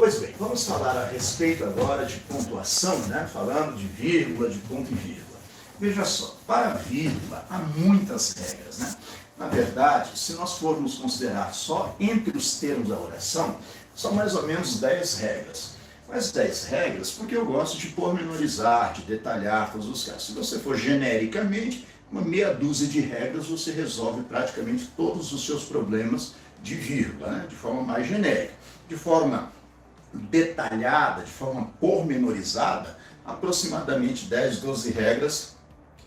Pois bem, vamos falar a respeito agora de pontuação, né? Falando de vírgula, de ponto e vírgula. Veja só, para vírgula há muitas regras, né? Na verdade, se nós formos considerar só entre os termos da oração, são mais ou menos 10 regras. Mas 10 regras porque eu gosto de pormenorizar, de detalhar todos os casos. Se você for genericamente, uma meia dúzia de regras você resolve praticamente todos os seus problemas de vírgula, né? De forma mais genérica. De forma detalhada, de forma pormenorizada, aproximadamente 10, 12 regras,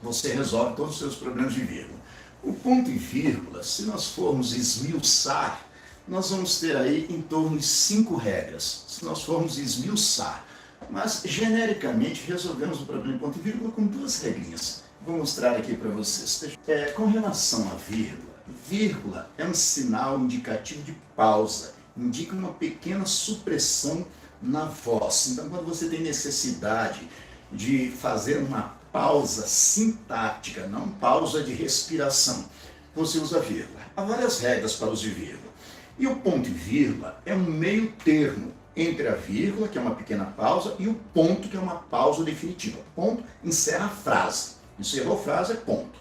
você resolve todos os seus problemas de vírgula. O ponto e vírgula, se nós formos esmiuçar, nós vamos ter aí em torno de 5 regras, se nós formos esmiuçar. Mas, genericamente, resolvemos o problema de ponto e vírgula com 2 regrinhas. Vou mostrar aqui para vocês. Com relação à vírgula, vírgula é um sinal indicativo de pausa, indica uma pequena supressão na voz. Então, quando você tem necessidade de fazer uma pausa sintática, não pausa de respiração, você usa vírgula. Há várias regras para os de vírgula. E o ponto e vírgula é um meio termo entre a vírgula, que é uma pequena pausa, e o ponto, que é uma pausa definitiva. Ponto encerra a frase. Encerrou a frase é ponto.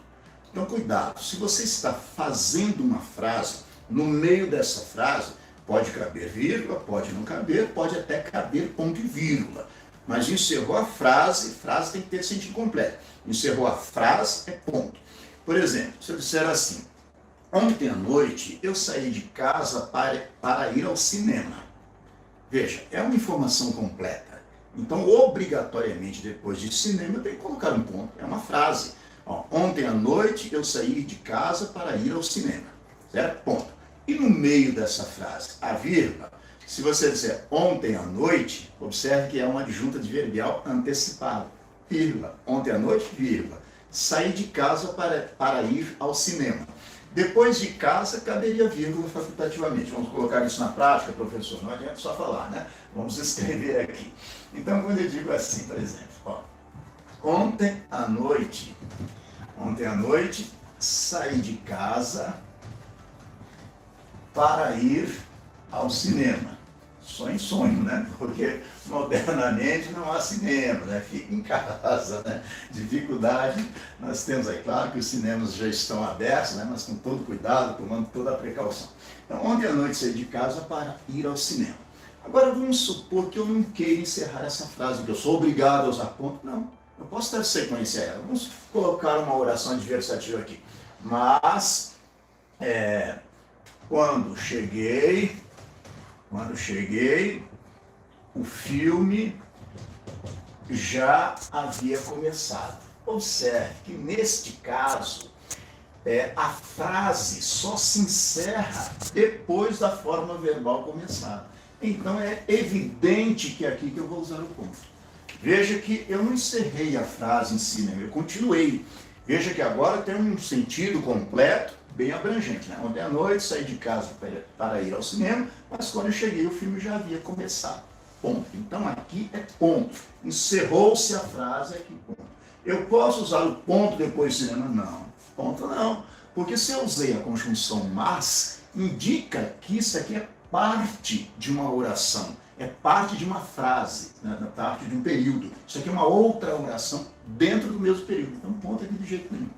Então, cuidado. Se você está fazendo uma frase, no meio dessa frase, pode caber vírgula, pode não caber, pode até caber ponto e vírgula. Mas encerrou a frase tem que ter sentido completo. Encerrou a frase, é ponto. Por exemplo, se eu disser assim, ontem à noite eu saí de casa para ir ao cinema. Veja, é uma informação completa. Então, obrigatoriamente, depois de cinema, eu tenho que colocar um ponto. É uma frase. Ontem à noite eu saí de casa para ir ao cinema. Certo? Ponto. E no meio dessa frase, a vírgula, se você disser ontem à noite, observe que é uma adjunta adverbial antecipada. Vírgula. Ontem à noite, vírgula. Saí de casa para ir ao cinema. Depois de casa, caberia vírgula facultativamente. Vamos colocar isso na prática, professor? Não adianta só falar, né? Vamos escrever aqui. Então, quando eu digo assim, por exemplo, ontem à noite, saí de casa para ir ao cinema. Sonho, né? Porque modernamente não há cinema, né? Fica em casa, né? Dificuldade, nós temos aí, claro que os cinemas já estão abertos, né? Mas com todo cuidado, tomando toda a precaução. Então, ontem à noite saí de casa para ir ao cinema. Agora, vamos supor que eu não queira encerrar essa frase, que eu sou obrigado a usar ponto. Não, eu posso dar sequência a ela. Vamos colocar uma oração adversativa aqui. Mas, quando cheguei, o filme já havia começado. Observe que, neste caso, a frase só se encerra depois da forma verbal começar. Então, é evidente que é aqui que eu vou usar o ponto. Veja que eu não encerrei a frase em si, né? Eu continuei. Veja que agora tem um sentido completo, bem abrangente, né? Ontem à noite saí de casa para ir ao cinema, mas quando eu cheguei o filme já havia começado. Ponto. Então aqui é ponto. Encerrou-se a frase, aqui ponto. Eu posso usar o ponto depois do cinema? Não. Ponto não. Porque se eu usei a conjunção mas, indica que isso aqui é parte de uma oração. É parte de uma frase, né? Parte de um período. Isso aqui é uma outra oração dentro do mesmo período. Então ponto aqui de jeito nenhum.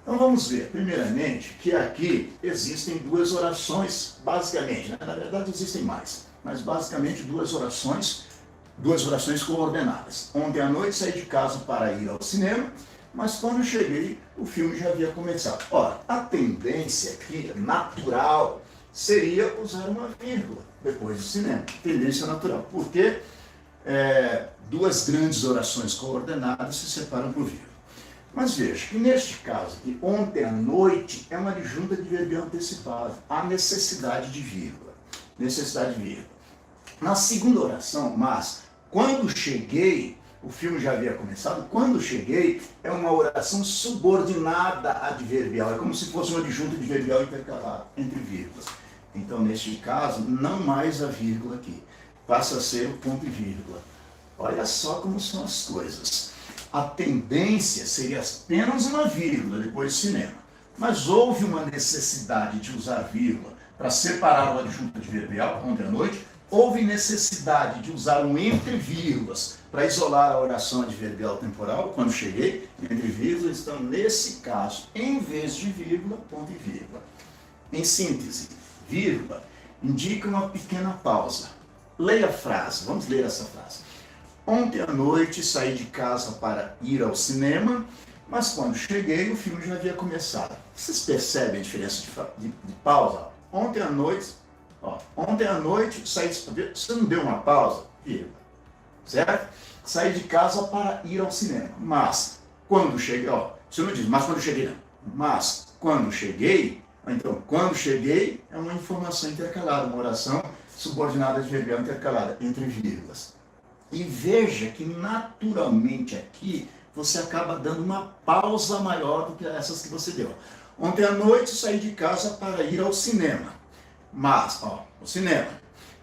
Então vamos ver, primeiramente, que aqui existem 2 orações, basicamente, né? Na verdade existem mais, mas basicamente 2 orações coordenadas. Ontem à noite saí de casa para ir ao cinema, mas quando eu cheguei, o filme já havia começado. Ora, a tendência aqui, natural, seria usar uma vírgula depois do cinema. Tendência natural, porque 2 grandes orações coordenadas se separam por vírgula. Mas veja que neste caso aqui, ontem à noite, é uma adjunta adverbial antecipada. Há necessidade de vírgula. Na segunda oração, mas, quando cheguei, o filme já havia começado, quando cheguei, é uma oração subordinada adverbial. É como se fosse uma adjunta adverbial intercalada entre vírgulas. Então, neste caso, não mais a vírgula aqui. Passa a ser o ponto e vírgula. Olha só como são as coisas. A tendência seria apenas uma vírgula depois do cinema. Mas houve uma necessidade de usar vírgula para separar o adjunto adverbial ontem à noite, houve necessidade de usar um entre vírgulas para isolar a oração adverbial temporal, quando cheguei, entre vírgulas, então nesse caso, em vez de vírgula, ponto e vírgula. Em síntese, vírgula indica uma pequena pausa. Leia a frase, vamos ler essa frase. Ontem à noite saí de casa para ir ao cinema, mas quando cheguei o filme já havia começado. Vocês percebem a diferença de pausa? Ontem à noite saí de... Você não deu uma pausa? Vírgula. Certo? Saí de casa para ir ao cinema, mas quando cheguei... você não diz, mas quando cheguei não. Mas quando cheguei... Então, quando cheguei é uma informação intercalada, uma oração subordinada adverbial intercalada, entre vírgulas. E veja que naturalmente aqui você acaba dando uma pausa maior do que essas que você deu. Ontem à noite saí de casa para ir ao cinema. Mas, o cinema.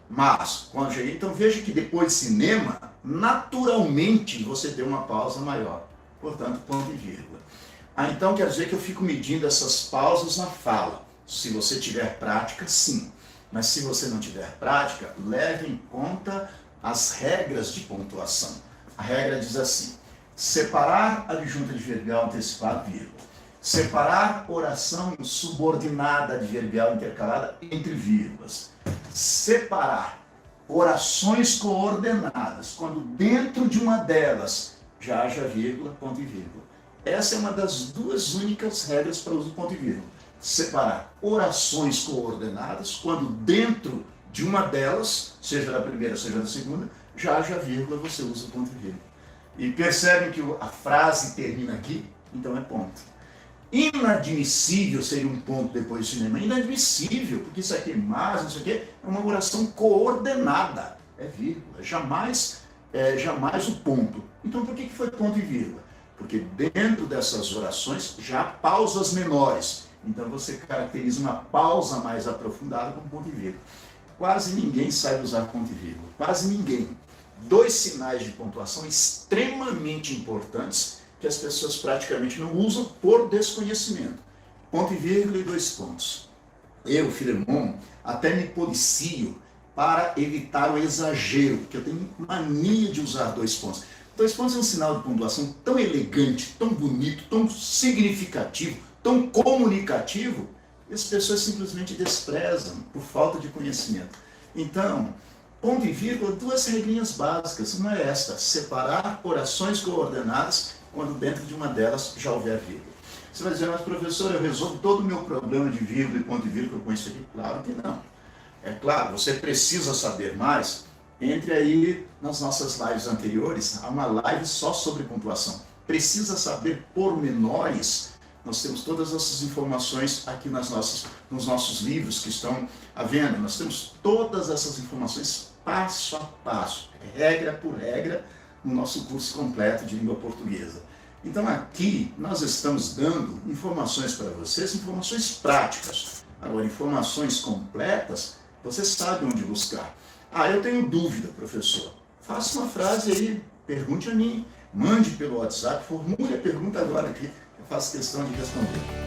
Mas, quando cheguei, então veja que depois de cinema, naturalmente você deu uma pausa maior. Portanto, ponto e vírgula. Então quer dizer que eu fico medindo essas pausas na fala. Se você tiver prática, sim. Mas se você não tiver prática, leve em conta as regras de pontuação. A regra diz assim: separar adjunto adverbial antecipado, vírgula. Separar oração subordinada adverbial intercalada entre vírgulas. Separar orações coordenadas, quando dentro de uma delas já haja vírgula, ponto e vírgula. Essa é uma das duas únicas regras para o uso do ponto e vírgula. Separar orações coordenadas, quando dentro de uma delas, seja da primeira, seja da segunda, já haja vírgula, você usa o ponto e vírgula. E percebem que a frase termina aqui, então é ponto. Inadmissível seria um ponto depois do cinema. Inadmissível, porque isso aqui é mais, não sei o quê, é uma oração coordenada. É vírgula, jamais o ponto. Então por que foi ponto e vírgula? Porque dentro dessas orações já há pausas menores. Então você caracteriza uma pausa mais aprofundada com ponto e vírgula. Quase ninguém sabe usar ponto e vírgula. Quase ninguém. Dois sinais de pontuação extremamente importantes que as pessoas praticamente não usam por desconhecimento. Ponto e vírgula e dois pontos. Eu, Filemon, até me policio para evitar o exagero, porque eu tenho mania de usar dois pontos. Dois pontos é um sinal de pontuação tão elegante, tão bonito, tão significativo, tão comunicativo, e as pessoas simplesmente desprezam por falta de conhecimento. Então, ponto e vírgula, duas regrinhas básicas. Uma é esta: separar orações coordenadas quando dentro de uma delas já houver vírgula. Você vai dizer, mas professor, eu resolvo todo o meu problema de vírgula e ponto e vírgula com isso aqui? Claro que não. É claro, você precisa saber mais. Entre aí nas nossas lives anteriores, há uma live só sobre pontuação. Precisa saber pormenores. Nós temos todas essas informações aqui nos nossos livros que estão à venda. Nós temos todas essas informações passo a passo, regra por regra, no nosso curso completo de língua portuguesa. Então aqui nós estamos dando informações para vocês, informações práticas. Agora, informações completas, você sabe onde buscar. Eu tenho dúvida, professor. Faça uma frase aí, pergunte a mim, mande pelo WhatsApp, formule a pergunta agora aqui, eu faço questão de responder.